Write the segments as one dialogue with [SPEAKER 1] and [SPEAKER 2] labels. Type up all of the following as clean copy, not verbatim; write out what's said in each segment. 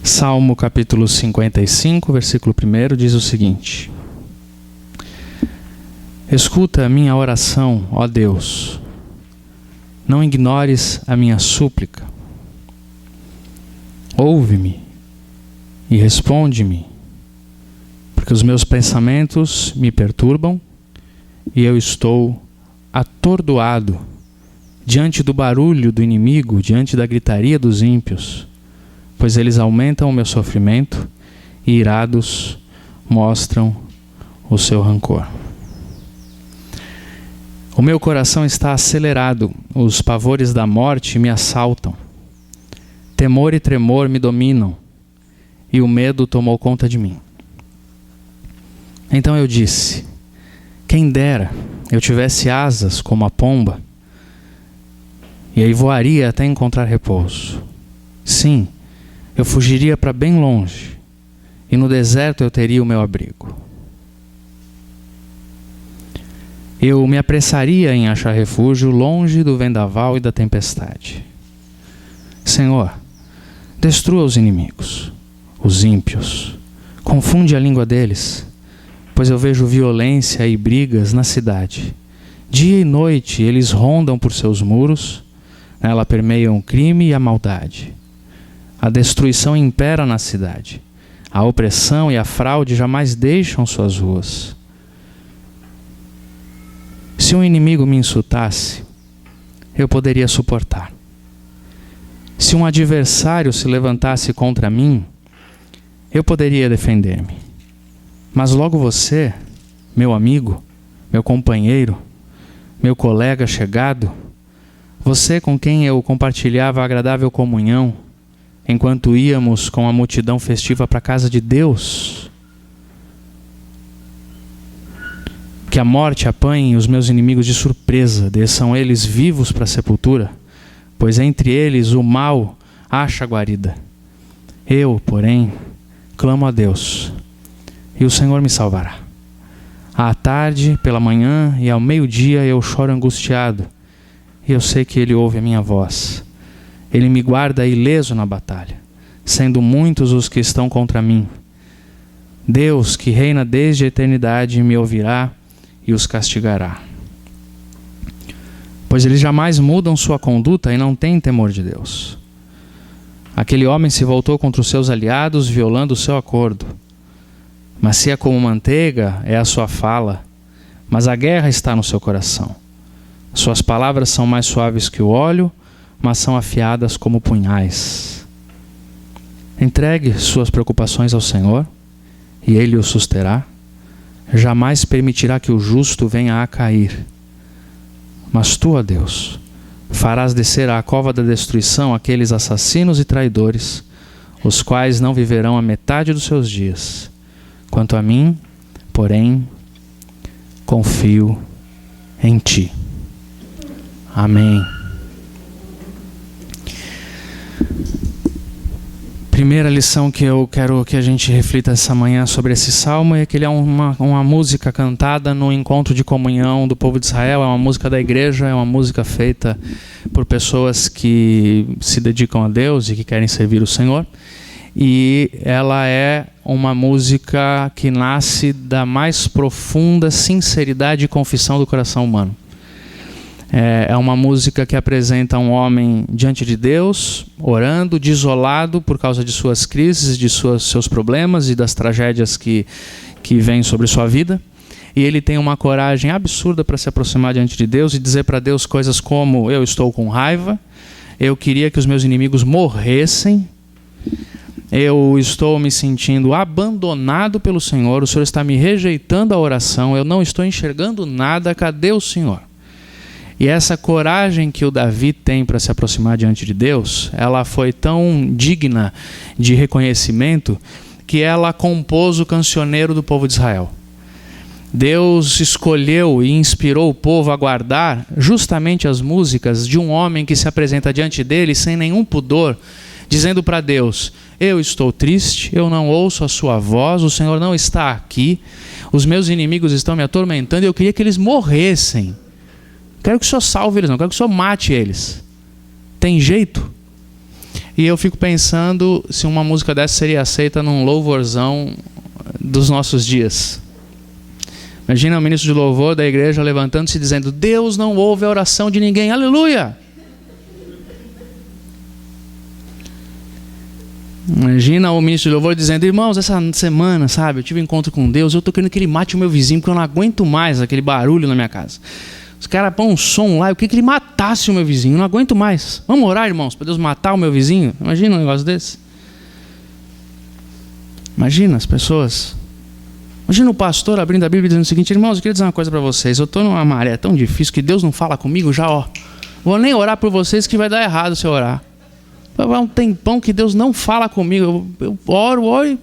[SPEAKER 1] Salmo capítulo 55, versículo 1 diz o seguinte: Escuta a minha oração, ó Deus, não ignores a minha súplica. Ouve-me e responde-me, porque os meus pensamentos me perturbam e eu estou atordoado diante do barulho do inimigo, diante da gritaria dos ímpios, pois eles aumentam o meu sofrimento e irados mostram o seu rancor. O meu coração está acelerado, os pavores da morte me assaltam. Temor e tremor me dominam, e o medo tomou conta de mim. Então eu disse: quem dera eu tivesse asas como a pomba, e aí voaria até encontrar repouso. Sim, eu fugiria para bem longe, e no deserto eu teria o meu abrigo. Eu me apressaria em achar refúgio longe do vendaval e da tempestade. Senhor, destrua os inimigos, os ímpios, confunde a língua deles, pois eu vejo violência e brigas na cidade. Dia e noite eles rondam por seus muros, nela permeiam o crime e a maldade. A destruição impera na cidade, a opressão e a fraude jamais deixam suas ruas. Se um inimigo me insultasse, eu poderia suportar. Se um adversário se levantasse contra mim, eu poderia defender-me. Mas logo você, meu amigo, meu companheiro, meu colega chegado, você com quem eu compartilhava a agradável comunhão, enquanto íamos com a multidão festiva para a casa de Deus, que a morte apanhe os meus inimigos de surpresa, desçam eles vivos para a sepultura, pois entre eles o mal acha guarida. Eu, porém, clamo a Deus, e o Senhor me salvará. À tarde, pela manhã e ao meio-dia eu choro angustiado, e eu sei que Ele ouve a minha voz. Ele me guarda ileso na batalha, sendo muitos os que estão contra mim. Deus, que reina desde a eternidade, me ouvirá e os castigará. Pois eles jamais mudam sua conduta e não têm temor de Deus. Aquele homem se voltou contra os seus aliados, violando o seu acordo. Macia como manteiga é a sua fala, mas a guerra está no seu coração. Suas palavras são mais suaves que o óleo, mas são afiadas como punhais. Entregue suas preocupações ao Senhor, e Ele o susterá. Jamais permitirá que o justo venha a cair. Mas tu, ó Deus, farás descer à cova da destruição aqueles assassinos e traidores, os quais não viverão a metade dos seus dias. Quanto a mim, porém, confio em ti. Amém. Primeira lição que eu quero que a gente reflita essa manhã sobre esse salmo é que ele é uma música cantada no encontro de comunhão do povo de Israel, é uma música da igreja, é uma música feita por pessoas que se dedicam a Deus e que querem servir o Senhor. E ela é uma música que nasce da mais profunda sinceridade e confissão do coração humano. É uma música que apresenta um homem diante de Deus, orando, desolado por causa de suas crises, de seus problemas e das tragédias que vêm sobre sua vida. E ele tem uma coragem absurda para se aproximar diante de Deus e dizer para Deus coisas como: eu estou com raiva, eu queria que os meus inimigos morressem, eu estou me sentindo abandonado pelo Senhor, o Senhor está me rejeitando a oração, eu não estou enxergando nada, cadê o Senhor? E essa coragem que o Davi tem para se aproximar diante de Deus, ela foi tão digna de reconhecimento que ela compôs o cancioneiro do povo de Israel. Deus escolheu e inspirou o povo a guardar justamente as músicas de um homem que se apresenta diante dele sem nenhum pudor, dizendo para Deus: eu estou triste, eu não ouço a sua voz, o Senhor não está aqui, os meus inimigos estão me atormentando e eu queria que eles morressem. Quero que o Senhor salve eles, não quero que o Senhor mate eles. Tem jeito? E eu fico pensando se uma música dessa seria aceita num louvorzão dos nossos dias. Imagina o ministro de louvor da igreja levantando-se e dizendo: Deus não ouve a oração de ninguém, aleluia! Imagina o ministro de louvor dizendo: irmãos, essa semana, sabe, eu tive um encontro com Deus, eu estou querendo que ele mate o meu vizinho, porque eu não aguento mais aquele barulho na minha casa. Os caras põem um som lá, eu queria que ele matasse o meu vizinho, eu não aguento mais. Vamos orar, irmãos, para Deus matar o meu vizinho? Imagina um negócio desse. Imagina as pessoas. Imagina o pastor abrindo a Bíblia e dizendo o seguinte: irmãos, eu queria dizer uma coisa para vocês. Eu estou numa maré tão difícil que Deus não fala comigo já, ó. Vou nem orar por vocês que vai dar errado se eu orar. Vai um tempão que Deus não fala comigo. Eu oro e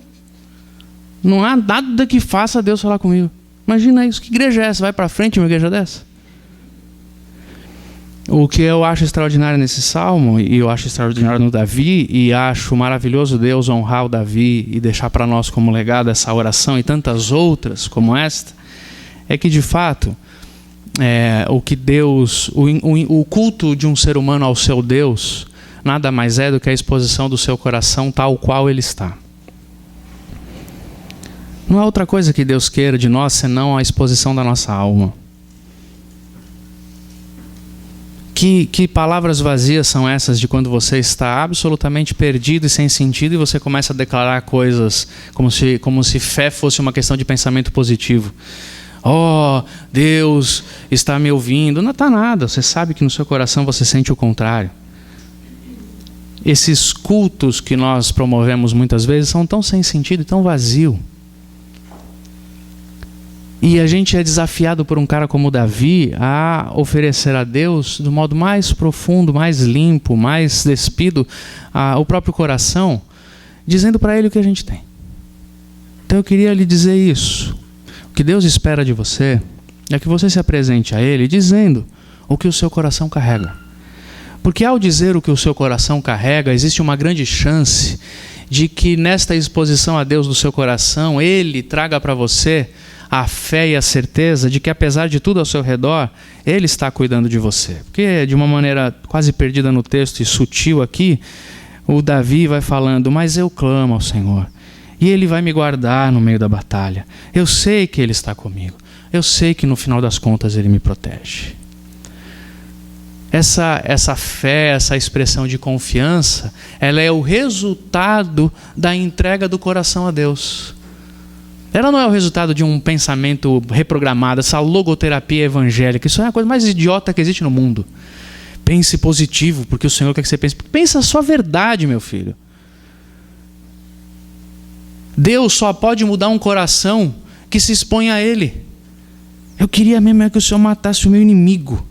[SPEAKER 1] não há nada que faça Deus falar comigo. Imagina isso. Que igreja é essa? Vai para frente uma igreja dessa? O que eu acho extraordinário nesse salmo, e eu acho extraordinário no Davi, e acho maravilhoso Deus honrar o Davi e deixar para nós como legado essa oração e tantas outras como esta, é que de fato o que Deus, o culto de um ser humano ao seu Deus nada mais é do que a exposição do seu coração tal qual ele está. Não há outra coisa que Deus queira de nós senão a exposição da nossa alma. Que palavras vazias são essas de quando você está absolutamente perdido e sem sentido e você começa a declarar coisas como se fé fosse uma questão de pensamento positivo. Oh, Deus está me ouvindo. Não está nada, você sabe que no seu coração você sente o contrário. Esses cultos que nós promovemos muitas vezes são tão sem sentido e tão vazios. E a gente é desafiado por um cara como Davi a oferecer a Deus do modo mais profundo, mais limpo, mais despido o próprio coração, dizendo para Ele o que a gente tem. Então eu queria lhe dizer isso. O que Deus espera de você é que você se apresente a Ele dizendo o que o seu coração carrega. Porque ao dizer o que o seu coração carrega, existe uma grande chance de que nesta exposição a Deus do seu coração, Ele traga para você a fé e a certeza de que apesar de tudo ao seu redor, Ele está cuidando de você. Porque de uma maneira quase perdida no texto e sutil aqui, o Davi vai falando: mas eu clamo ao Senhor, e Ele vai me guardar no meio da batalha. Eu sei que Ele está comigo. Eu sei que no final das contas Ele me protege. Essa fé, essa expressão de confiança, ela é o resultado da entrega do coração a Deus. Ela não é o resultado de um pensamento reprogramado, essa logoterapia evangélica. Isso é a coisa mais idiota que existe no mundo. Pense positivo, porque o Senhor quer que você pense. Pensa a sua verdade, meu filho. Deus só pode mudar um coração que se expõe a Ele. Eu queria mesmo que o Senhor matasse o meu inimigo.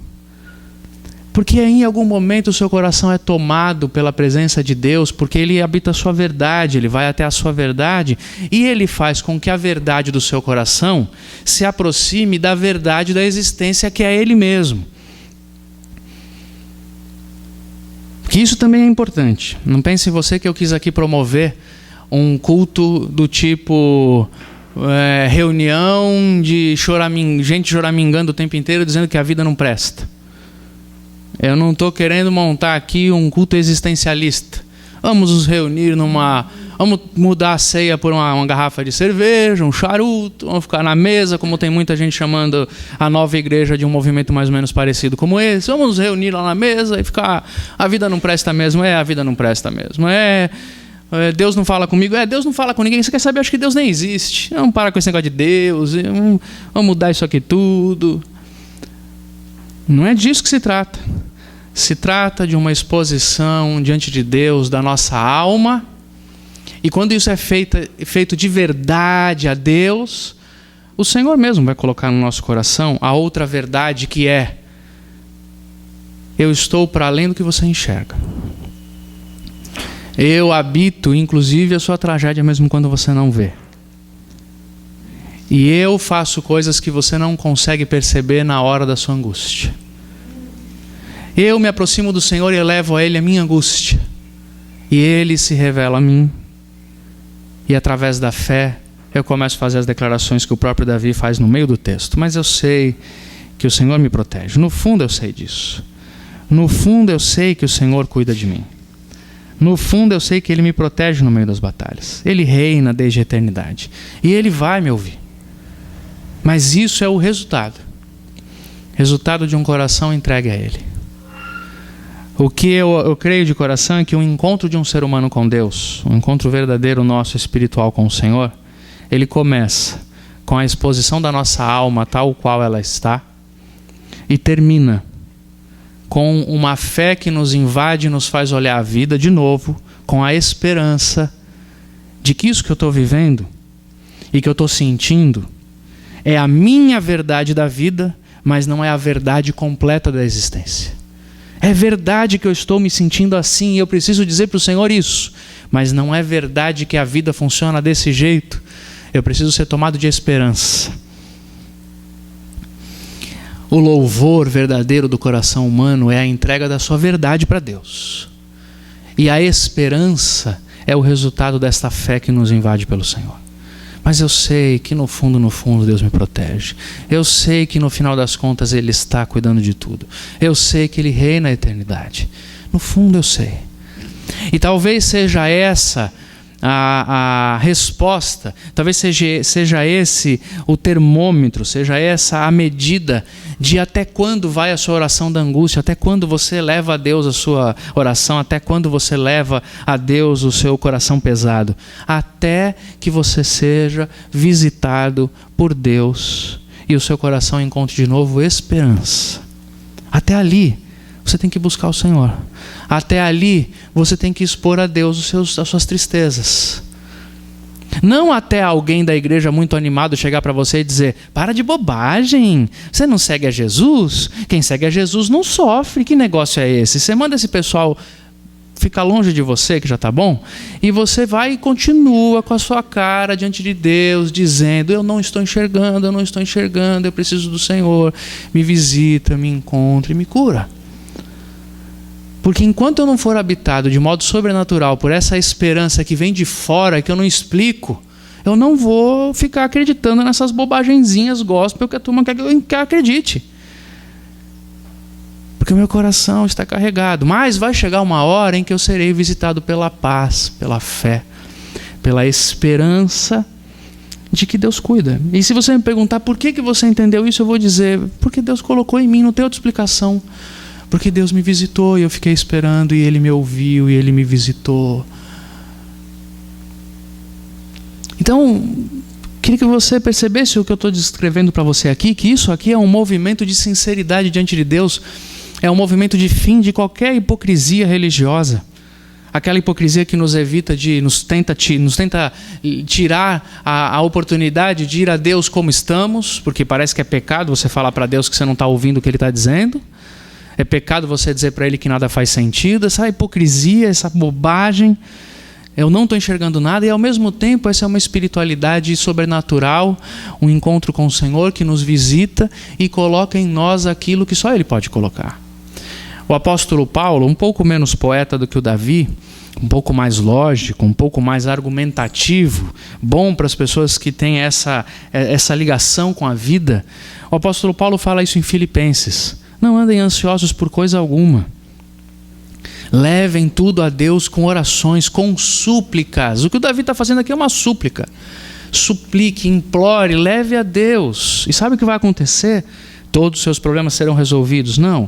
[SPEAKER 1] Porque em algum momento o seu coração é tomado pela presença de Deus, porque Ele habita a sua verdade, Ele vai até a sua verdade, e Ele faz com que a verdade do seu coração se aproxime da verdade da existência, que é Ele mesmo. Porque isso também é importante. Não pense em você que eu quis aqui promover um culto do tipo reunião de gente choramingando o tempo inteiro, dizendo que a vida não presta. Eu não estou querendo montar aqui um culto existencialista. Vamos nos reunir vamos mudar a ceia por uma garrafa de cerveja, um charuto, vamos ficar na mesa, como tem muita gente chamando a nova igreja de um movimento mais ou menos parecido como esse. Vamos nos reunir lá na mesa e ficar... A vida não presta mesmo? A vida não presta mesmo. Deus não fala comigo? Deus não fala com ninguém. Você quer saber? Acho que Deus nem existe. Vamos parar com esse negócio de Deus. Vamos mudar isso aqui tudo. Não é disso que se trata. Se trata de uma exposição diante de Deus da nossa alma, e quando isso é feito de verdade a Deus, o Senhor mesmo vai colocar no nosso coração a outra verdade, que é: eu estou para além do que você enxerga. Eu habito inclusive a sua tragédia mesmo quando você não vê. E eu faço coisas que você não consegue perceber na hora da sua angústia. Eu me aproximo do Senhor e elevo a Ele a minha angústia. E Ele se revela a mim. E através da fé, eu começo a fazer as declarações que o próprio Davi faz no meio do texto. Mas eu sei que o Senhor me protege. No fundo eu sei disso. No fundo eu sei que o Senhor cuida de mim. No fundo eu sei que Ele me protege no meio das batalhas. Ele reina desde a eternidade. E Ele vai me ouvir. Mas isso é o resultado. Resultado de um coração entregue a Ele. O que eu creio de coração é que o encontro de um ser humano com Deus, um encontro verdadeiro nosso espiritual com o Senhor, ele começa com a exposição da nossa alma tal qual ela está e termina com uma fé que nos invade e nos faz olhar a vida de novo, com a esperança de que isso que eu estou vivendo e que eu estou sentindo é a minha verdade da vida, mas não é a verdade completa da existência. É verdade que eu estou me sentindo assim e eu preciso dizer para o Senhor isso, mas não é verdade que a vida funciona desse jeito. Eu preciso ser tomado de esperança. O louvor verdadeiro do coração humano é a entrega da sua verdade para Deus. E a esperança é o resultado desta fé que nos invade pelo Senhor. Mas eu sei que no fundo Deus me protege. Eu sei que no final das contas Ele está cuidando de tudo. Eu sei que Ele reina na eternidade. No fundo eu sei. E talvez seja essa a resposta, talvez seja esse o termômetro, seja essa a medida de até quando vai a sua oração da angústia, até quando você leva a Deus a sua oração, até quando você leva a Deus o seu coração pesado, até que você seja visitado por Deus e o seu coração encontre de novo esperança. Até ali você tem que buscar o Senhor. Até ali você tem que expor a Deus as suas tristezas. Não até alguém da igreja muito animado chegar para você e dizer: para de bobagem, você não segue a Jesus? Quem segue a Jesus não sofre, que negócio é esse? Você manda esse pessoal ficar longe de você, que já está bom, e você vai e continua com a sua cara diante de Deus, dizendo: eu não estou enxergando, eu preciso do Senhor, me visita, me encontra e me cura. Porque enquanto eu não for habitado de modo sobrenatural por essa esperança que vem de fora, que eu não explico, eu não vou ficar acreditando nessas bobagenzinhas gospel que a turma quer que eu acredite. Porque o meu coração está carregado. Mas vai chegar uma hora em que eu serei visitado pela paz, pela fé, pela esperança de que Deus cuida. E se você me perguntar por que você entendeu isso, eu vou dizer: porque Deus colocou em mim, não tem outra explicação. Porque Deus me visitou e eu fiquei esperando e Ele me ouviu e Ele me visitou. Então, queria que você percebesse o que eu estou descrevendo para você aqui, que isso aqui é um movimento de sinceridade diante de Deus, é um movimento de fim de qualquer hipocrisia religiosa. Aquela hipocrisia que nos evita nos tenta tirar a oportunidade de ir a Deus como estamos, porque parece que é pecado você falar para Deus que você não está ouvindo o que Ele está dizendo. É pecado você dizer para Ele que nada faz sentido. Essa hipocrisia, essa bobagem. Eu não estou enxergando nada. E ao mesmo tempo essa é uma espiritualidade sobrenatural, um encontro com o Senhor que nos visita e coloca em nós aquilo que só Ele pode colocar. O apóstolo Paulo, um pouco menos poeta do que o Davi, um pouco mais lógico, um pouco mais argumentativo, bom para as pessoas que têm essa ligação com a vida. O apóstolo Paulo fala isso em Filipenses: não andem ansiosos por coisa alguma. Levem tudo a Deus com orações, com súplicas. O que o Davi está fazendo aqui é uma súplica. Suplique, implore, leve a Deus. E sabe o que vai acontecer? Todos os seus problemas serão resolvidos? Não.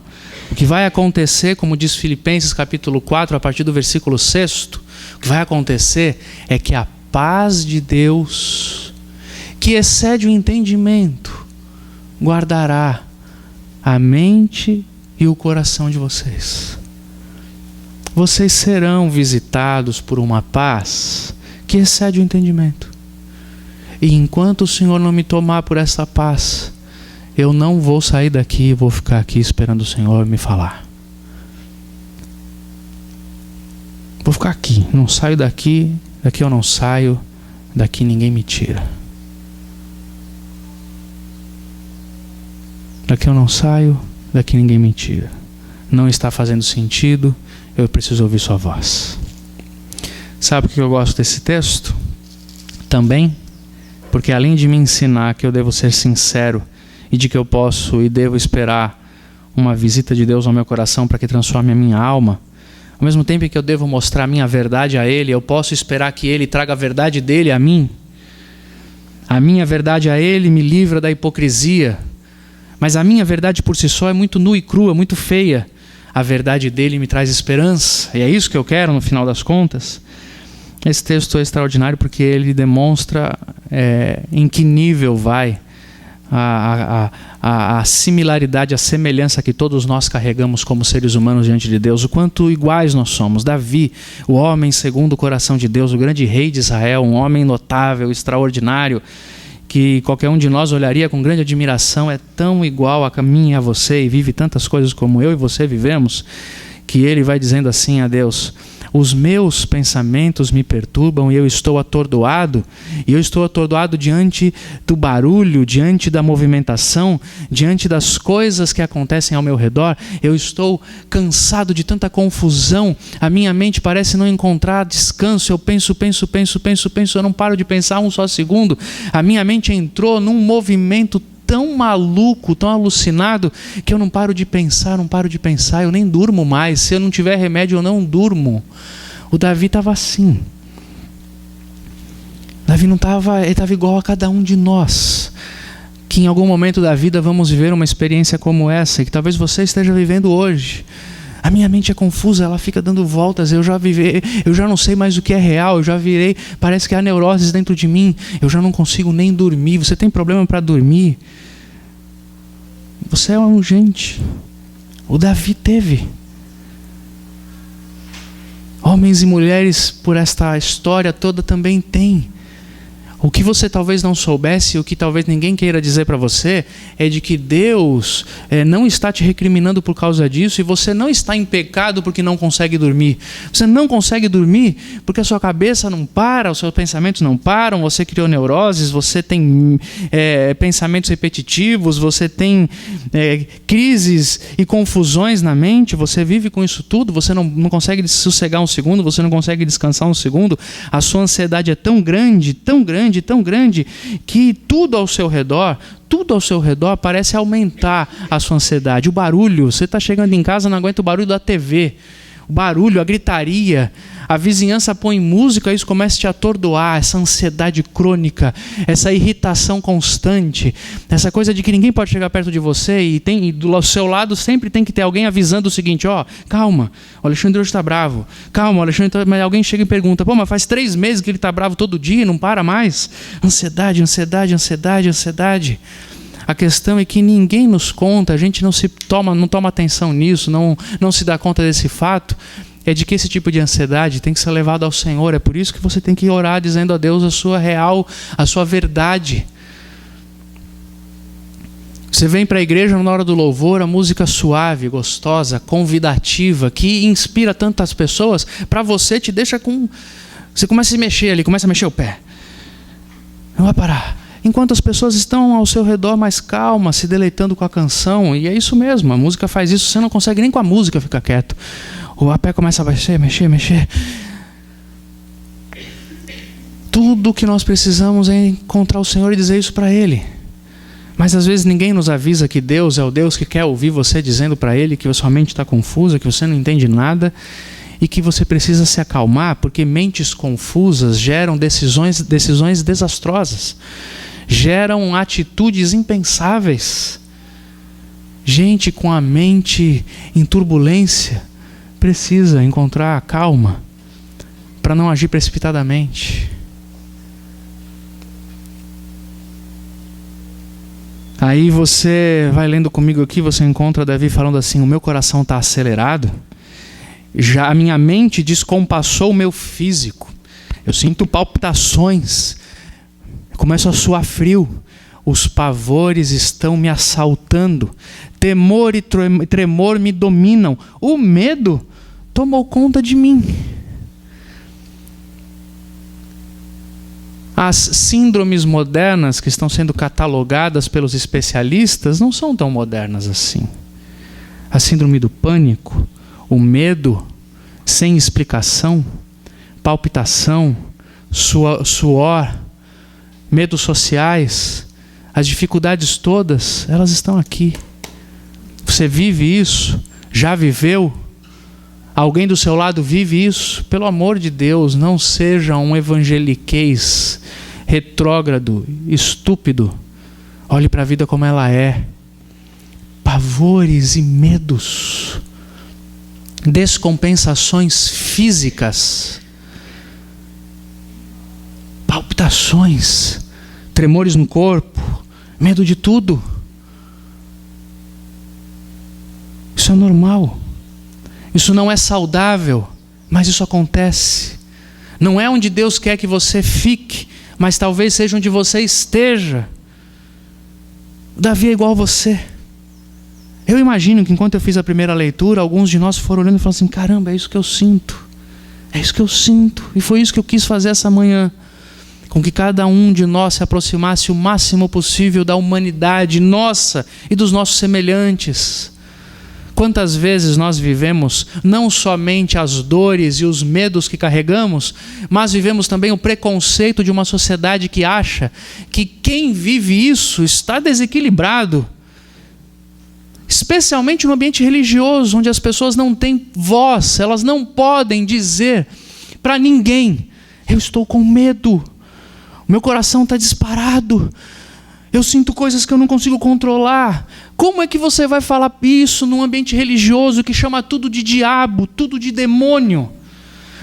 [SPEAKER 1] O que vai acontecer, como diz Filipenses capítulo 4, a partir do versículo 6, o que vai acontecer é que a paz de Deus, que excede o entendimento, guardará a mente e o coração de vocês. Vocês serão visitados por uma paz que excede o entendimento. E enquanto o Senhor não me tomar por essa paz, eu não vou sair daqui, vou ficar aqui esperando o Senhor me falar. Vou ficar aqui, não saio daqui, daqui eu não saio, daqui ninguém me tira. Daqui eu não saio, daqui ninguém me tira. Não está fazendo sentido, eu preciso ouvir sua voz. Sabe por que eu gosto desse texto? Também porque além de me ensinar que eu devo ser sincero e de que eu posso e devo esperar uma visita de Deus ao meu coração para que transforme a minha alma, Ao mesmo tempo em que eu devo mostrar a minha verdade a Ele, eu posso esperar que Ele traga a verdade dele a mim. A minha verdade a Ele me livra da hipocrisia. Mas a minha verdade por si só é muito nua e crua, muito feia. A verdade dele me traz esperança. E é isso que eu quero no final das contas. Esse texto é extraordinário porque ele demonstra em que nível vai a similaridade, a semelhança que todos nós carregamos como seres humanos diante de Deus. O quanto iguais nós somos. Davi, o homem segundo o coração de Deus, o grande rei de Israel, um homem notável, extraordinário, que qualquer um de nós olharia com grande admiração, é tão igual a mim e a você e vive tantas coisas como eu e você vivemos, que ele vai dizendo assim a Deus: os meus pensamentos me perturbam e eu estou atordoado, diante do barulho, diante da movimentação, diante das coisas que acontecem ao meu redor. Eu estou cansado de tanta confusão, a minha mente parece não encontrar descanso. Eu penso, eu não paro de pensar um só segundo. A minha mente entrou num movimento tão maluco, tão alucinado, que eu não paro de pensar, eu nem durmo mais. Se eu não tiver remédio, eu não durmo. O Davi estava assim. Davi não estava, ele estava igual a cada um de nós, que em algum momento da vida vamos viver uma experiência como essa, e que talvez você esteja vivendo hoje. A minha mente é confusa, ela fica dando voltas, eu já não sei mais o que é real, eu já virei, parece que há neuroses dentro de mim, eu já não consigo nem dormir. Você tem problema para dormir? Você é urgente. O Davi teve. Homens e mulheres por esta história toda também têm. O que você talvez não soubesse, o que talvez ninguém queira dizer para você, é de que Deus não está te recriminando por causa disso, e você não está em pecado porque não consegue dormir. Você não consegue dormir porque a sua cabeça não para, os seus pensamentos não param, você criou neuroses, você tem pensamentos repetitivos, você tem crises e confusões na mente, você vive com isso tudo, você não consegue sossegar um segundo, você não consegue descansar um segundo, a sua ansiedade é tão grande, que tudo ao seu redor parece aumentar a sua ansiedade. O barulho, você está chegando em casa, não aguenta o barulho da TV, o barulho, a gritaria, a vizinhança põe música, isso começa a te atordoar, essa ansiedade crônica, essa irritação constante, essa coisa de que ninguém pode chegar perto de você, e do seu lado sempre tem que ter alguém avisando o seguinte: calma, o Alexandre hoje está bravo, calma, o Alexandre mas alguém chega e pergunta: mas faz 3 meses que ele está bravo todo dia e não para mais. Ansiedade. A questão é que ninguém nos conta, a gente não toma atenção nisso, não se dá conta desse fato, é de que esse tipo de ansiedade tem que ser levado ao Senhor. É por isso que você tem que orar dizendo a Deus a sua verdade. Você vem para a igreja na hora do louvor, a música suave, gostosa, convidativa, que inspira tantas pessoas, para você te deixa com... Você começa a mexer ali, começa a mexer o pé. Não vai parar. Enquanto as pessoas estão ao seu redor mais calmas, se deleitando com a canção. E é isso mesmo, a música faz isso, você não consegue nem com a música ficar quieto. O pé começa a mexer. Tudo o que nós precisamos é encontrar o Senhor e dizer isso para Ele. Mas às vezes ninguém nos avisa que Deus é o Deus que quer ouvir você dizendo para Ele que a sua mente está confusa, que você não entende nada e que você precisa se acalmar, porque mentes confusas geram decisões desastrosas, geram atitudes impensáveis. Gente com a mente em turbulência precisa encontrar a calma para não agir precipitadamente. Aí você vai lendo comigo aqui, você encontra Davi falando assim: o meu coração está acelerado, já a minha mente descompassou o meu físico, eu sinto palpitações, eu começo a suar frio, os pavores estão me assaltando, temor e tremor me dominam, o medo tomou conta de mim. As síndromes modernas que estão sendo catalogadas pelos especialistas não são tão modernas assim. A síndrome do pânico, o medo sem explicação, palpitação, suor, medos sociais, as dificuldades todas, elas estão aqui. Você vive isso? Já viveu? Alguém do seu lado vive isso? Pelo amor de Deus, não seja um evangeliquez retrógrado, estúpido. Olhe para a vida como ela é. Pavores e medos, descompensações físicas, palpitações, tremores no corpo, medo de tudo. Isso é normal. Isso não é saudável, mas isso acontece. Não é onde Deus quer que você fique, mas talvez seja onde você esteja. Davi é igual a você. Eu imagino que enquanto eu fiz a primeira leitura, alguns de nós foram olhando e falaram assim: caramba, é isso que eu sinto. É isso que eu sinto. E foi isso que eu quis fazer essa manhã. Com que cada um de nós se aproximasse o máximo possível da humanidade nossa e dos nossos semelhantes. Quantas vezes nós vivemos não somente as dores e os medos que carregamos, mas vivemos também o preconceito de uma sociedade que acha que quem vive isso está desequilibrado. Especialmente no ambiente religioso, onde as pessoas não têm voz, elas não podem dizer para ninguém: eu estou com medo, o meu coração está disparado, eu sinto coisas que eu não consigo controlar. Como é que você vai falar isso num ambiente religioso que chama tudo de diabo, tudo de demônio?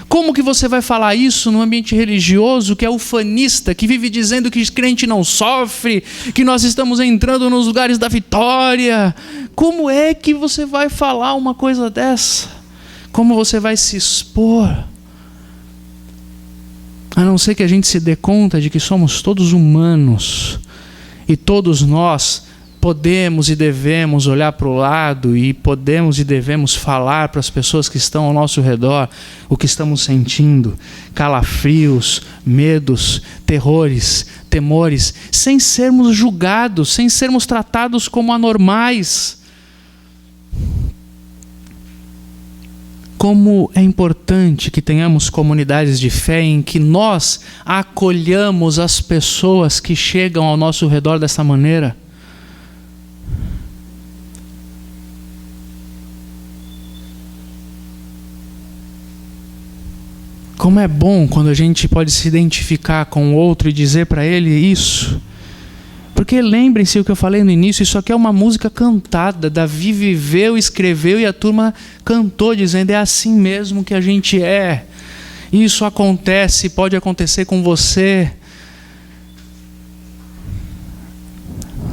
[SPEAKER 1] Como que você vai falar isso num ambiente religioso que é ufanista, que vive dizendo que crente não sofre, que nós estamos entrando nos lugares da vitória? Como é que você vai falar uma coisa dessa? Como você vai se expor? A não ser que a gente se dê conta de que somos todos humanos e todos nós podemos e devemos olhar para o lado e podemos e devemos falar para as pessoas que estão ao nosso redor o que estamos sentindo, calafrios, medos, terrores, temores, sem sermos julgados, sem sermos tratados como anormais. Como é importante que tenhamos comunidades de fé em que nós acolhamos as pessoas que chegam ao nosso redor dessa maneira. Como é bom quando a gente pode se identificar com o outro e dizer para ele isso. Porque lembrem-se o que eu falei no início, isso aqui é uma música cantada. Davi viveu, escreveu e a turma cantou dizendo: é assim mesmo que a gente é. Isso acontece, pode acontecer com você.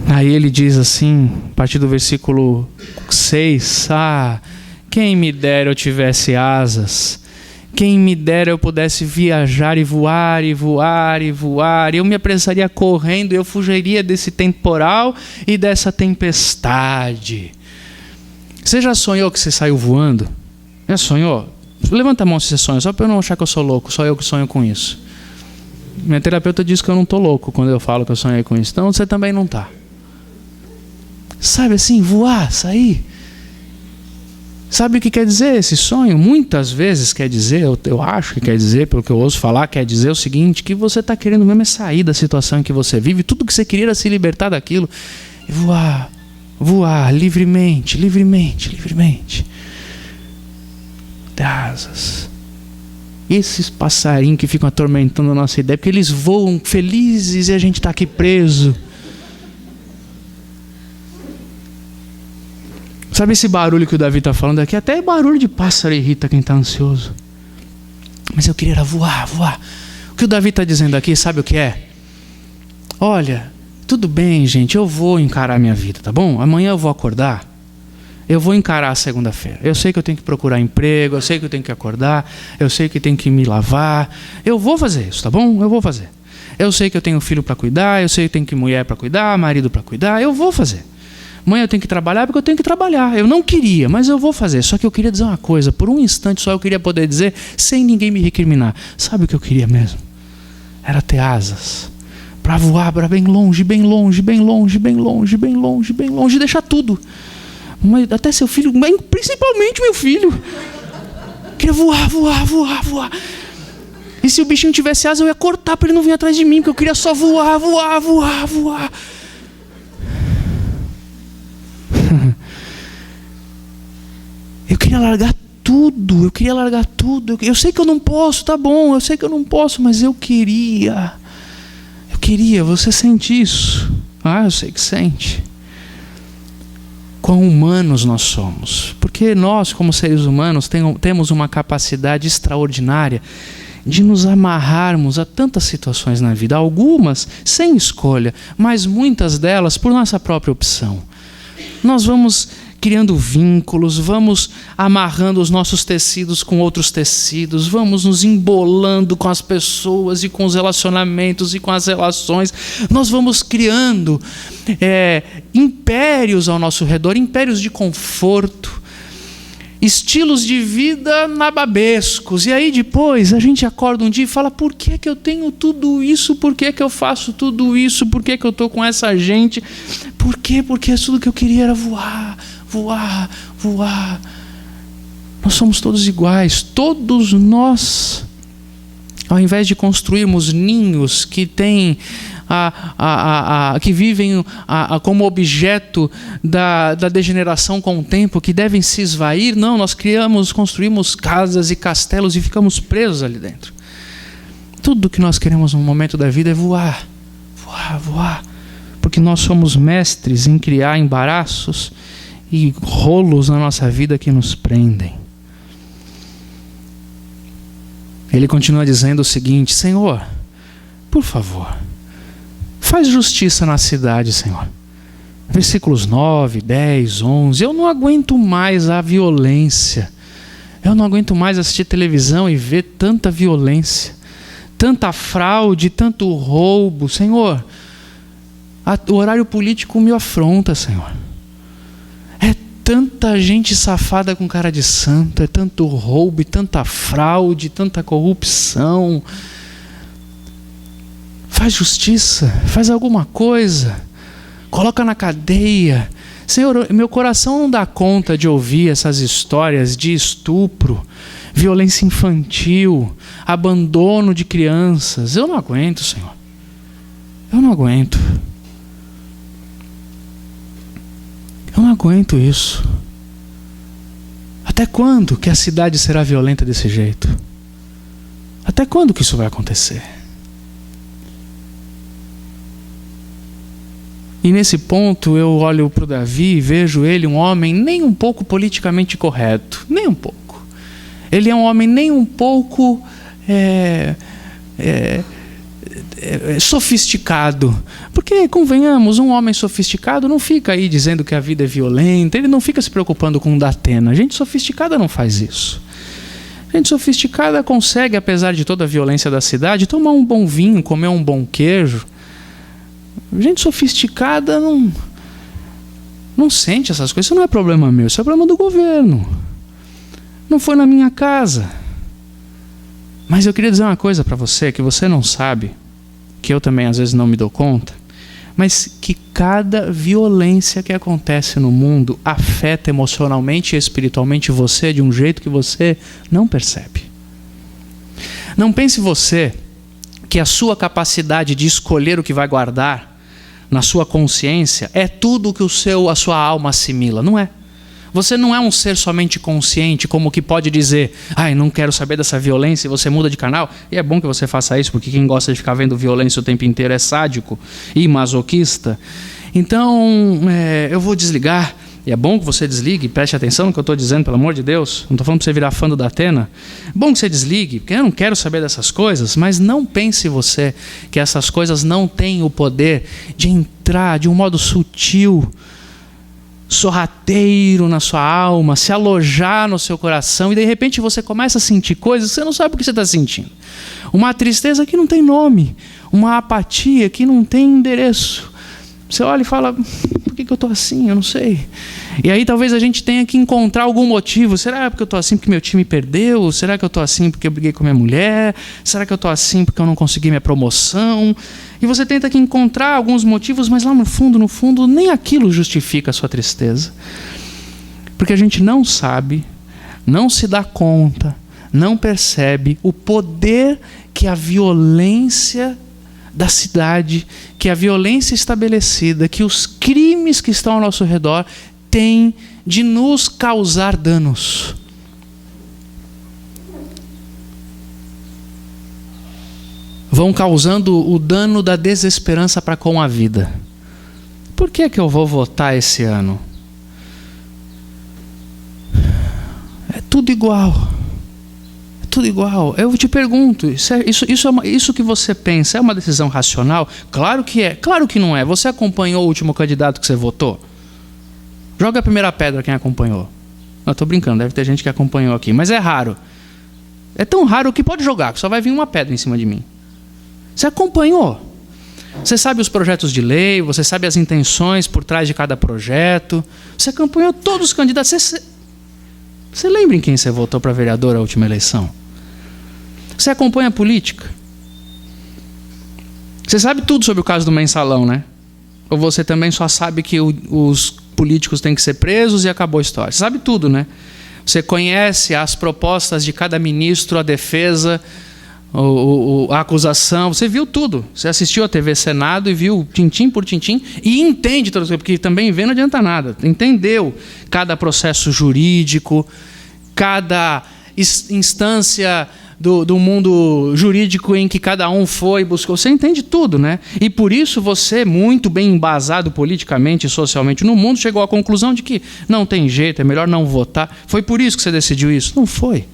[SPEAKER 1] Aí ele diz assim, a partir do versículo 6, quem me dera eu tivesse asas, quem me dera eu pudesse viajar e voar, e voar, e voar. Eu me apressaria correndo, eu fugiria desse temporal e dessa tempestade. Você já sonhou que você saiu voando? Já sonhou? Levanta a mão se você sonha, só para eu não achar que eu sou louco, só eu que sonho com isso. Minha terapeuta diz que eu não estou louco quando eu falo que eu sonhei com isso, então você também não está. Sabe assim, voar, sair. Sabe o que quer dizer esse sonho? Muitas vezes quer dizer, eu acho que quer dizer, pelo que eu ouço falar, quer dizer o seguinte, que você está querendo mesmo é sair da situação em que você vive, tudo que você queria era se libertar daquilo, e voar, voar livremente, livremente, livremente. Ter asas. Esses passarinhos que ficam atormentando a nossa ideia, porque eles voam felizes e a gente está aqui preso. Sabe esse barulho que o Davi está falando aqui? Até barulho de pássaro irrita quem está ansioso. Mas eu queria voar, voar. O que o Davi está dizendo aqui, sabe o que é? Olha, tudo bem, gente, eu vou encarar a minha vida, tá bom? Amanhã eu vou acordar, eu vou encarar a segunda-feira. Eu sei que eu tenho que procurar emprego, eu sei que eu tenho que acordar, eu sei que tenho que me lavar. Eu vou fazer isso, tá bom? Eu vou fazer. Eu sei que eu tenho filho para cuidar, eu sei que eu tenho que mulher para cuidar, marido para cuidar, eu vou fazer. Amanhã eu tenho que trabalhar porque eu tenho que trabalhar. Eu não queria, mas eu vou fazer. Só que eu queria dizer uma coisa. Por um instante só eu queria poder dizer, sem ninguém me recriminar. Sabe o que eu queria mesmo? Era ter asas. Para voar para bem longe, bem longe, bem longe, bem longe, bem longe, bem longe. Deixar tudo. Mas até seu filho, principalmente meu filho. Queria voar, voar, voar, voar. E se o bichinho tivesse asas, eu ia cortar para ele não vir atrás de mim. Porque eu queria só voar, voar, voar, voar. Eu queria largar tudo, eu queria largar tudo. Eu sei que eu não posso, tá bom, eu sei que eu não posso, mas eu queria. Você sente isso? Ah, eu sei que sente. Quão humanos nós somos. Porque nós, como seres humanos, temos uma capacidade extraordinária de nos amarrarmos a tantas situações na vida. Algumas sem escolha, mas muitas delas por nossa própria opção. Nós vamos criando vínculos, vamos amarrando os nossos tecidos com outros tecidos, vamos nos embolando com as pessoas e com os relacionamentos e com as relações. Nós vamos criando impérios ao nosso redor, impérios de conforto, estilos de vida nababescos. E aí depois a gente acorda um dia e fala: por que eu tenho tudo isso? Por que eu faço tudo isso? Por que eu estou com essa gente? Por quê? Porque tudo que eu queria era voar. Nós somos todos iguais. Todos nós, ao invés de construirmos ninhos que têm que vivem como objeto da degeneração com o tempo, que devem se esvair, não, nós construímos casas e castelos e ficamos presos ali dentro. Tudo que nós queremos no momento da vida é voar, porque nós somos mestres em criar embaraços e rolos na nossa vida que nos prendem. Ele continua dizendo o seguinte: Senhor, por favor, faz justiça na cidade, Senhor. Versículos 9, 10, 11. Eu não aguento mais a violência. Eu não aguento mais assistir televisão e ver tanta violência, tanta fraude, tanto roubo. Senhor, o horário político me afronta, Senhor. É tanta gente safada com cara de santo, é tanto roubo, e tanta fraude, tanta corrupção. Faz justiça, faz alguma coisa, coloca na cadeia. Senhor, meu coração não dá conta de ouvir essas histórias de estupro, violência infantil, abandono de crianças. Eu não aguento, Senhor. Eu não aguento. Eu não aguento isso. Até quando que a cidade será violenta desse jeito? Até quando que isso vai acontecer? E nesse ponto eu olho para o Davi e vejo ele um homem nem um pouco politicamente correto. Nem um pouco. Ele é um homem nem um pouco sofisticado. Porque, convenhamos, um homem sofisticado não fica aí dizendo que a vida é violenta, ele não fica se preocupando com o Datena. Gente sofisticada não faz isso. Gente sofisticada consegue, apesar de toda a violência da cidade, tomar um bom vinho, comer um bom queijo. Gente sofisticada não sente essas coisas. Isso não é problema meu, isso é problema do governo. Não foi na minha casa. Mas eu queria dizer uma coisa para você, que você não sabe, que eu também às vezes não me dou conta, mas que cada violência que acontece no mundo afeta emocionalmente e espiritualmente você de um jeito que você não percebe. Não pense você que a sua capacidade de escolher o que vai guardar na sua consciência é tudo que a sua alma assimila. Não é. Você não é um ser somente consciente, como que pode dizer: ai, não quero saber dessa violência, e você muda de canal. E é bom que você faça isso, porque quem gosta de ficar vendo violência o tempo inteiro é sádico e masoquista. Então, eu vou desligar. E é bom que você desligue, preste atenção no que eu estou dizendo, pelo amor de Deus. Não estou falando para você virar fã do Datena. É bom que você desligue, porque eu não quero saber dessas coisas, mas não pense você que essas coisas não têm o poder de entrar de um modo sutil, sorrateiro na sua alma, se alojar no seu coração, e de repente você começa a sentir coisas que você não sabe o que você está sentindo. Uma tristeza que não tem nome, uma apatia que não tem endereço. Você olha e fala: por que eu estou assim? Eu não sei. E aí talvez a gente tenha que encontrar algum motivo. Será porque eu estou assim porque meu time perdeu? Será que eu estou assim porque eu briguei com minha mulher? Será que eu estou assim porque eu não consegui minha promoção? E você tenta que encontrar alguns motivos, mas lá no fundo, nem aquilo justifica a sua tristeza. Porque a gente não sabe, não se dá conta, não percebe o poder que a violência da cidade, que a violência estabelecida, que os crimes que estão ao nosso redor têm de nos causar danos. vão causando o dano da desesperança para com a vida. Por que eu vou votar esse ano? É tudo igual. É tudo igual. Eu te pergunto, isso que você pensa é uma decisão racional? Claro que é. Claro que não é. Você acompanhou o último candidato que você votou? Joga a primeira pedra quem acompanhou. Não, estou brincando, deve ter gente que acompanhou aqui, mas é raro. É tão raro que pode jogar, que só vai vir uma pedra em cima de mim. Você acompanhou. Você sabe os projetos de lei, você sabe as intenções por trás de cada projeto. Você acompanhou todos os candidatos. Você lembra em quem você votou para vereador na última eleição? Você acompanha a política? Você sabe tudo sobre o caso do mensalão, né? Ou você também só sabe que os políticos têm que ser presos e acabou a história? Você sabe tudo, né? Você conhece as propostas de cada ministro, a defesa, a acusação, você viu tudo. Você assistiu a TV Senado e viu tintim por tintim e entende tudo, porque também ver não adianta nada. Entendeu cada processo jurídico, cada instância do mundo jurídico em que cada um foi, buscou. Você entende tudo, né? E por isso você, muito bem embasado politicamente e socialmente no mundo, chegou à conclusão de que não tem jeito, é melhor não votar. Foi por isso que você decidiu isso? Não foi.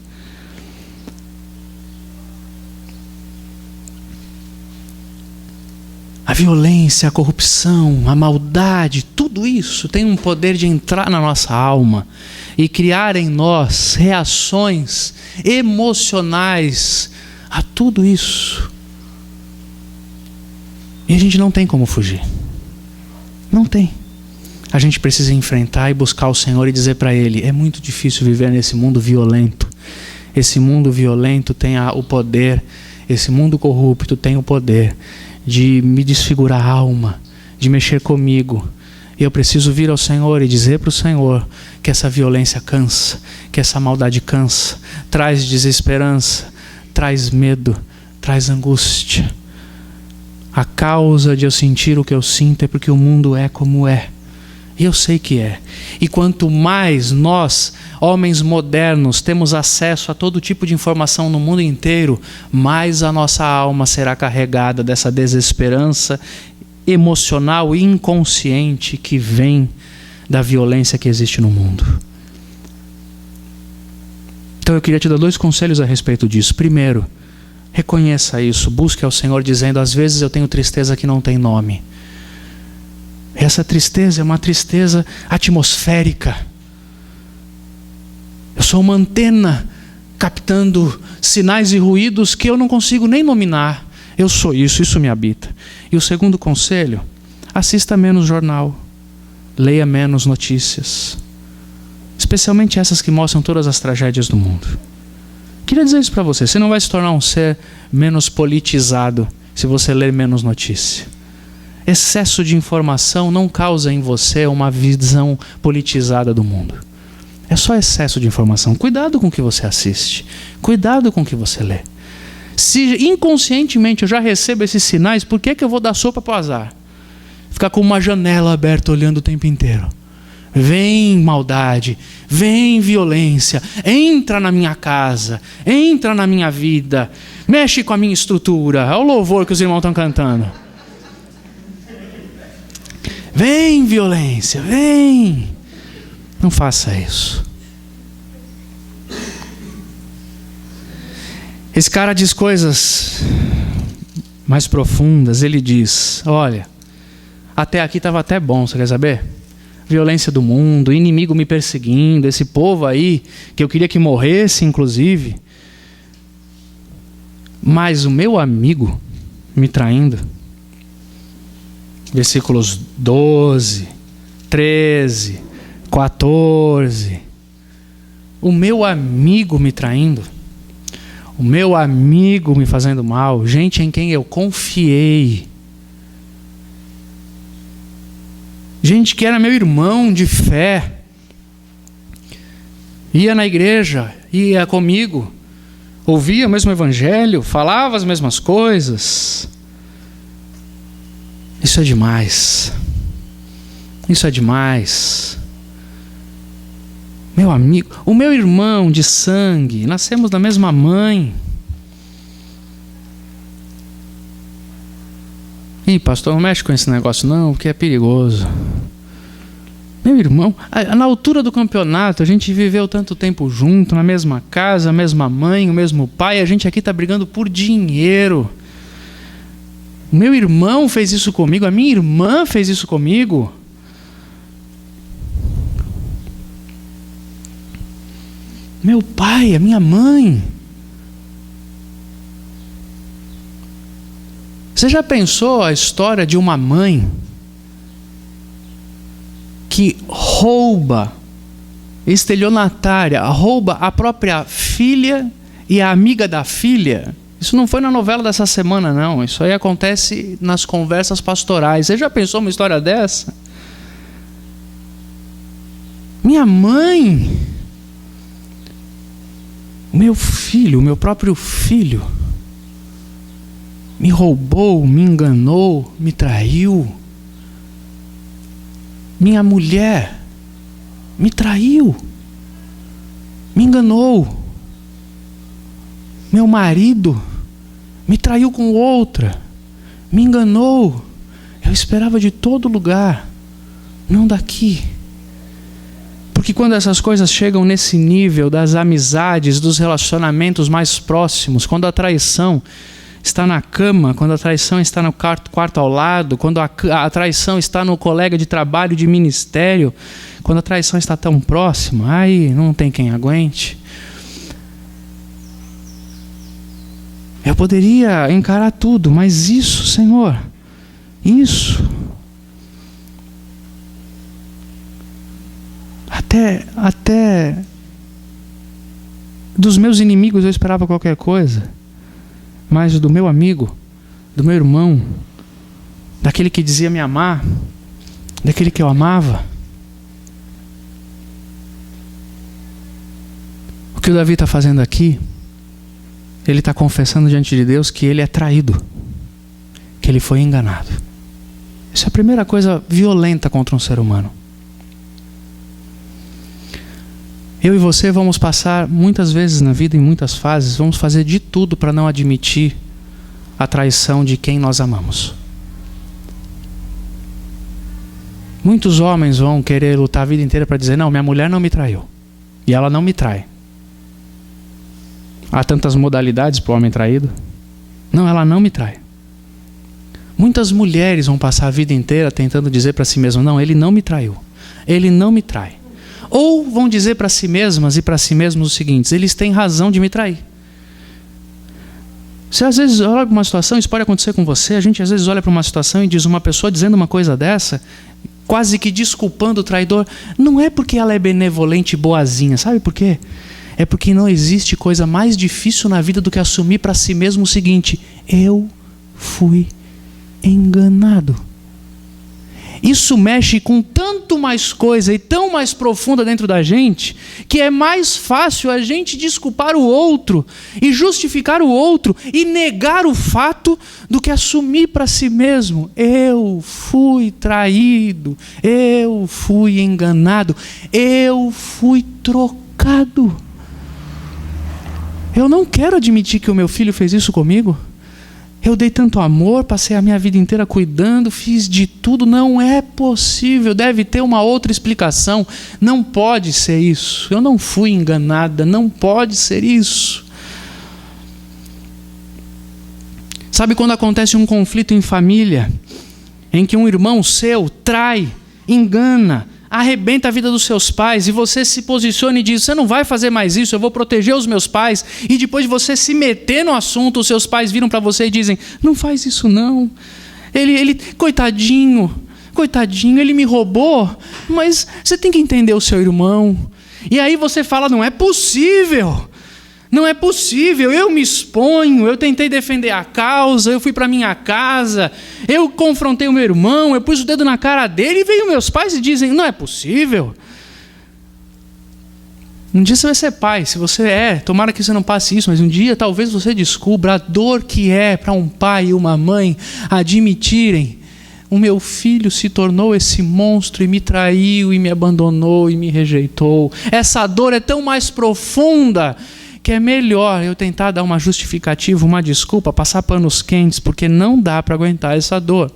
[SPEAKER 1] A violência, a corrupção, a maldade, tudo isso tem um poder de entrar na nossa alma e criar em nós reações emocionais a tudo isso. E a gente não tem como fugir. Não tem. A gente precisa enfrentar e buscar o Senhor e dizer para Ele: é muito difícil viver nesse mundo violento. Esse mundo violento tem o poder, esse mundo corrupto tem o poder de me desfigurar a alma, de mexer comigo. E eu preciso vir ao Senhor e dizer para o Senhor que essa violência cansa, que essa maldade cansa, traz desesperança, traz medo, traz angústia. A causa de eu sentir o que eu sinto é porque o mundo é como é. E eu sei que é. E quanto mais nós, homens modernos, temos acesso a todo tipo de informação no mundo inteiro, mais a nossa alma será carregada dessa desesperança emocional e inconsciente que vem da violência que existe no mundo. Então eu queria te dar 2 conselhos a respeito disso. Primeiro, reconheça isso, busque ao Senhor dizendo: às vezes eu tenho tristeza que não tem nome. Essa tristeza é uma tristeza atmosférica. Eu sou uma antena captando sinais e ruídos que eu não consigo nem nominar. Eu sou isso me habita. E o segundo conselho: assista menos jornal, leia menos notícias, especialmente essas que mostram todas as tragédias do mundo. Queria dizer isso para você: você não vai se tornar um ser menos politizado se você ler menos notícia. Excesso de informação não causa em você uma visão politizada do mundo. É só excesso de informação. Cuidado com o que você assiste. Cuidado com o que você lê. Se inconscientemente eu já recebo esses sinais, por que eu vou dar sopa para o azar? Ficar com uma janela aberta olhando o tempo inteiro. Vem maldade, vem violência, entra na minha casa, entra na minha vida, mexe com a minha estrutura. Olha o louvor que os irmãos estão cantando. Vem violência, vem. Não faça isso. Esse cara diz coisas mais profundas. Ele diz: olha, até aqui estava até bom, você quer saber? Violência do mundo, inimigo me perseguindo, esse povo aí, que eu queria que morresse, inclusive. Mas o meu amigo me traindo. Versículos 12, 13, 14. O meu amigo me traindo. O meu amigo me fazendo mal. Gente em quem eu confiei. Gente que era meu irmão de fé. Ia na igreja, ia comigo. Ouvia o mesmo evangelho, falava as mesmas coisas. Isso é demais. Isso é demais. Meu amigo, o meu irmão de sangue, nascemos da mesma mãe. Ih, pastor, não mexe com esse negócio não, porque é perigoso. Meu irmão, na altura do campeonato, a gente viveu tanto tempo junto, na mesma casa, a mesma mãe, o mesmo pai, a gente aqui está brigando por dinheiro. Meu irmão fez isso comigo, a minha irmã fez isso comigo. Meu pai, a minha mãe. Você já pensou a história de uma mãe que rouba, estelionatária, rouba a própria filha e a amiga da filha? Isso não foi na novela dessa semana, não. Isso aí acontece nas conversas pastorais. Você já pensou uma história dessa? Minha mãe, meu filho, meu próprio filho, me roubou, me enganou, me traiu. Minha mulher me traiu, me enganou. Meu marido me traiu com outra, me enganou. Eu esperava de todo lugar, não daqui. Porque quando essas coisas chegam nesse nível das amizades, dos relacionamentos mais próximos, quando a traição está na cama, quando a traição está no quarto ao lado, quando a traição está no colega de trabalho, de ministério, quando a traição está tão próxima, aí não tem quem aguente. Eu poderia encarar tudo, mas isso, Senhor, isso, até dos meus inimigos eu esperava qualquer coisa. Mas do meu amigo, do meu irmão, daquele que dizia me amar, daquele que eu amava. O que o Davi está fazendo aqui, ele está confessando diante de Deus que ele é traído, que ele foi enganado. Isso é a primeira coisa violenta contra um ser humano. Eu e você vamos passar muitas vezes na vida, em muitas fases, vamos fazer de tudo para não admitir a traição de quem nós amamos. Muitos homens vão querer lutar a vida inteira para dizer, não, minha mulher não me traiu. E ela não me trai. Há tantas modalidades para o homem traído. Não, ela não me trai. Muitas mulheres vão passar a vida inteira tentando dizer para si mesmas, não, ele não me traiu. Ele não me trai. Ou vão dizer para si mesmas e para si mesmos o seguinte, eles têm razão de me trair. Você às vezes olha para uma situação, isso pode acontecer com você, a gente às vezes olha para uma situação e diz uma pessoa dizendo uma coisa dessa, quase que desculpando o traidor, não é porque ela é benevolente e boazinha, sabe por quê? É porque não existe coisa mais difícil na vida do que assumir para si mesmo o seguinte, eu fui enganado. Isso mexe com tanto mais coisa e tão mais profunda dentro da gente, que é mais fácil a gente desculpar o outro e justificar o outro e negar o fato do que assumir para si mesmo. Eu fui traído, eu fui enganado, eu fui trocado. Eu não quero admitir que o meu filho fez isso comigo. Eu dei tanto amor, passei a minha vida inteira cuidando, fiz de tudo. Não é possível, deve ter uma outra explicação. Não pode ser isso. Eu não fui enganada, não pode ser isso. Sabe quando acontece um conflito em família, em que um irmão seu trai, engana, arrebenta a vida dos seus pais, e você se posiciona e diz, você não vai fazer mais isso, eu vou proteger os meus pais, e depois de você se meter no assunto, os seus pais viram para você e dizem, não faz isso não, ele coitadinho, ele me roubou, mas você tem que entender o seu irmão, e aí você fala, não é possível, eu me exponho, eu tentei defender a causa, eu fui para minha casa, eu confrontei o meu irmão, eu pus o dedo na cara dele e veio meus pais e dizem, não é possível. Um dia você vai ser pai, se você tomara que você não passe isso, mas um dia talvez você descubra a dor que é para um pai e uma mãe admitirem, o meu filho se tornou esse monstro e me traiu e me abandonou e me rejeitou. Essa dor é tão mais profunda que é melhor eu tentar dar uma justificativa, uma desculpa, passar panos quentes, porque não dá para aguentar essa dor.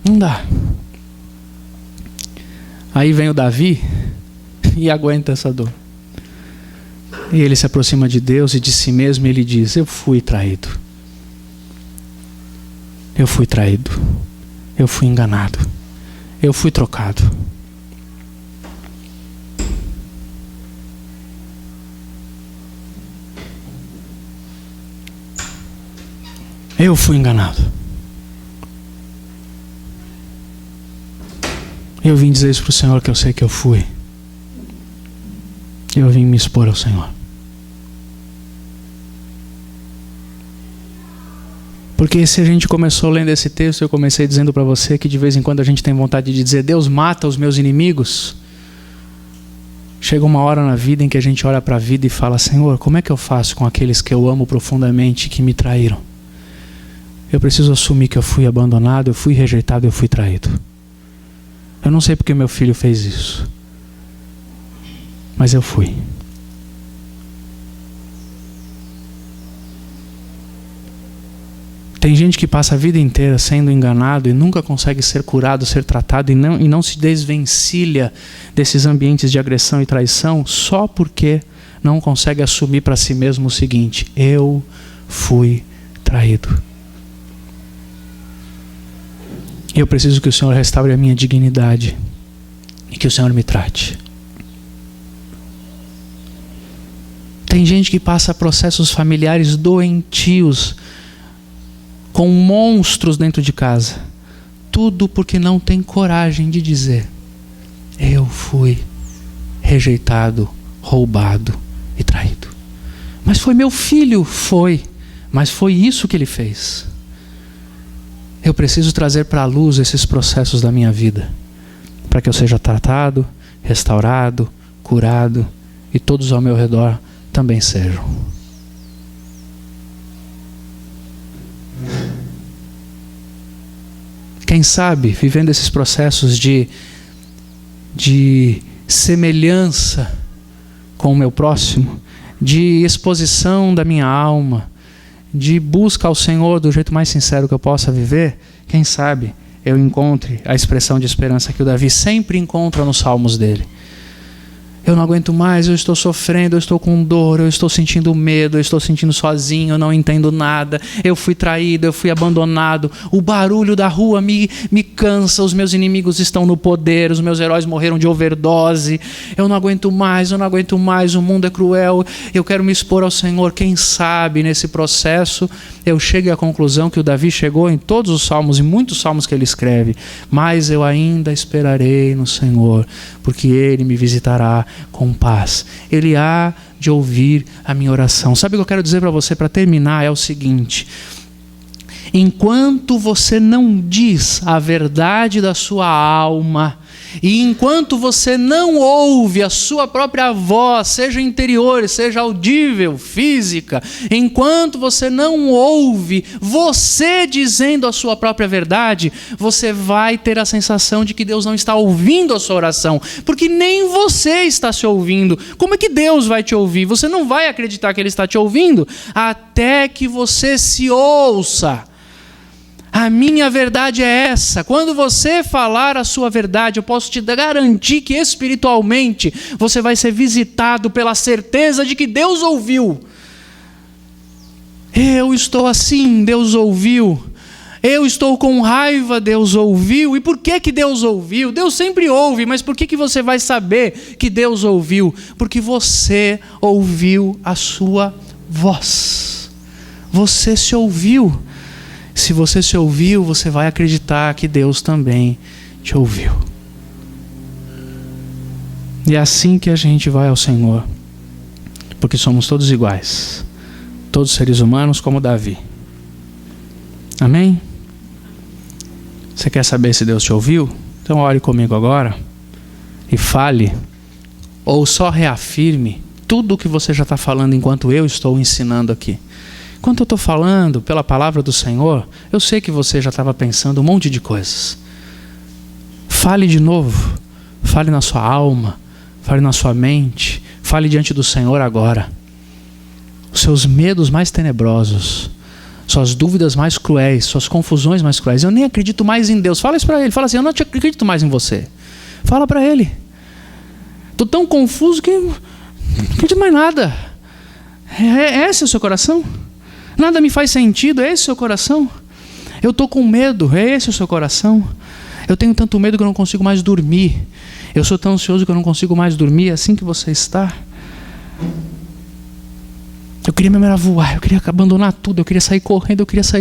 [SPEAKER 1] Não dá. Aí vem o Davi e aguenta essa dor. E ele se aproxima de Deus e de si mesmo e ele diz: eu fui traído. Eu fui traído. Eu fui enganado. Eu fui trocado. Eu fui enganado. Eu vim dizer isso para o Senhor, que eu sei que eu fui. Eu vim me expor ao Senhor. Porque se a gente começou lendo esse texto, eu comecei dizendo para você que de vez em quando a gente tem vontade de dizer: Deus mata os meus inimigos. Chega uma hora na vida em que a gente olha para a vida e fala: Senhor, como é que eu faço com aqueles que eu amo profundamente e que me traíram? Eu preciso assumir que eu fui abandonado, eu fui rejeitado, eu fui traído. Eu não sei porque meu filho fez isso, mas eu fui. Tem gente que passa a vida inteira sendo enganado e nunca consegue ser curado, ser tratado e não se desvencilha desses ambientes de agressão e traição só porque não consegue assumir para si mesmo o seguinte: eu fui traído. Eu preciso que o Senhor restaure a minha dignidade e que o Senhor me trate. Tem gente que passa processos familiares doentios, com monstros dentro de casa. Tudo porque não tem coragem de dizer: eu fui rejeitado, roubado e traído. Mas foi meu filho, foi. Mas foi isso que ele fez. Eu preciso trazer para a luz esses processos da minha vida, para que eu seja tratado, restaurado, curado e todos ao meu redor também sejam. Quem sabe, vivendo esses processos de semelhança com o meu próximo, de exposição da minha alma, de busca ao Senhor do jeito mais sincero que eu possa viver, quem sabe eu encontre a expressão de esperança que o Davi sempre encontra nos salmos dele. Eu não aguento mais, eu estou sofrendo, eu estou com dor, eu estou sentindo medo, eu estou sentindo sozinho, eu não entendo nada, eu fui traído, eu fui abandonado, o barulho da rua me cansa, os meus inimigos estão no poder, os meus heróis morreram de overdose, eu não aguento mais, o mundo é cruel, eu quero me expor ao Senhor. Quem sabe nesse processo eu chegue à conclusão que o Davi chegou em todos os salmos e muitos salmos que ele escreve: mas eu ainda esperarei no Senhor, porque Ele me visitará com paz. Ele há de ouvir a minha oração. Sabe o que eu quero dizer para você para terminar? É o seguinte: enquanto você não diz a verdade da sua alma, e enquanto você não ouve a sua própria voz, seja interior, seja audível, física, enquanto você não ouve você dizendo a sua própria verdade, você vai ter a sensação de que Deus não está ouvindo a sua oração, porque nem você está se ouvindo. Como é que Deus vai te ouvir? Você não vai acreditar que Ele está te ouvindo até que você se ouça. A minha verdade é essa. Quando você falar a sua verdade, eu posso te garantir que espiritualmente você vai ser visitado pela certeza de que Deus ouviu. Eu estou assim, Deus ouviu. Eu estou com raiva, Deus ouviu. E por que Deus ouviu? Deus sempre ouve, mas por que você vai saber que Deus ouviu? Porque você ouviu a sua voz. Você se ouviu. Se você se ouviu, você vai acreditar que Deus também te ouviu. E é assim que a gente vai ao Senhor, porque somos todos iguais, todos seres humanos como Davi. Amém? Você quer saber se Deus te ouviu? Então ore comigo agora e fale, ou só reafirme tudo o que você já está falando enquanto eu estou ensinando aqui. Enquanto eu estou falando pela palavra do Senhor, eu sei que você já estava pensando um monte de coisas. Fale de novo. Fale na sua alma. Fale na sua mente. Fale diante do Senhor agora. os seus medos mais tenebrosos, suas dúvidas mais cruéis, suas confusões mais cruéis. Eu nem acredito mais em Deus. Fala isso para ele. Fala assim: eu não acredito mais em você. Fala para ele. Estou tão confuso que não acredito mais nada. É esse o seu coração? Nada me faz sentido. É esse o seu coração? Eu estou com medo. É esse o seu coração? Eu tenho tanto medo que eu não consigo mais dormir. Eu sou tão ansioso que eu não consigo mais dormir. É assim que você está? Eu queria mesmo era voar. Eu queria abandonar tudo. Eu queria sair correndo. Eu queria sair